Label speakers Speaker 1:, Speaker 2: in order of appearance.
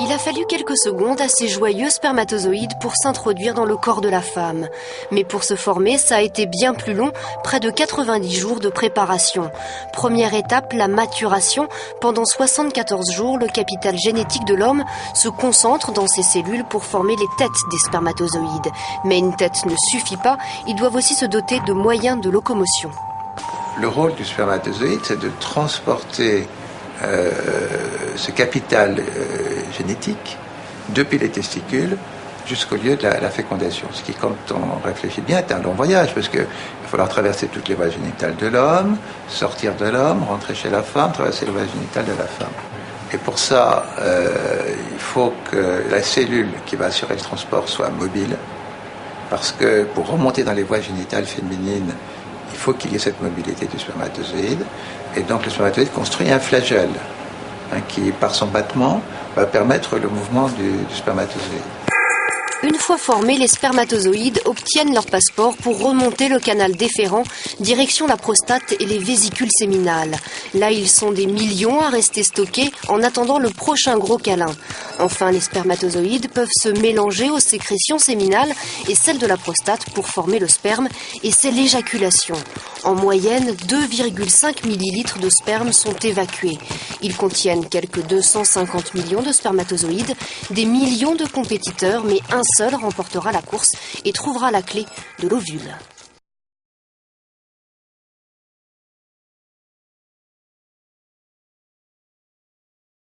Speaker 1: Il a fallu quelques secondes à ces joyeux spermatozoïdes pour s'introduire dans le corps de la femme. Mais pour se former, ça a été bien plus long, près de 90 jours de préparation. Première étape, la maturation. Pendant 74 jours, le capital génétique de l'homme se concentre dans ses cellules pour former les têtes des spermatozoïdes. Mais une tête ne suffit pas, ils doivent aussi se doter de moyens de locomotion.
Speaker 2: Le rôle du spermatozoïde, c'est de transporter ce capital génétique depuis les testicules jusqu'au lieu de la fécondation. Ce qui, quand on réfléchit bien, est un long voyage, parce qu'il va falloir traverser toutes les voies génitales de l'homme, sortir de l'homme, rentrer chez la femme, traverser les voies génitales de la femme. Et pour ça, il faut que la cellule qui va assurer le transport soit mobile, parce que pour remonter dans les voies génitales féminines, il faut qu'il y ait cette mobilité du spermatozoïde. Et donc le spermatozoïde construit un flagelle qui, par son battement, va permettre le mouvement du spermatozoïde.
Speaker 1: Une fois formés, les spermatozoïdes obtiennent leur passeport pour remonter le canal déférent, direction la prostate et les vésicules séminales. Là, ils sont des millions à rester stockés en attendant le prochain gros câlin. Enfin, les spermatozoïdes peuvent se mélanger aux sécrétions séminales et celles de la prostate pour former le sperme, et c'est l'éjaculation. En moyenne, 2,5 millilitres de sperme sont évacués. Ils contiennent quelques 250 millions de spermatozoïdes, des millions de compétiteurs, mais un seul remportera la course et trouvera la clé de l'ovule.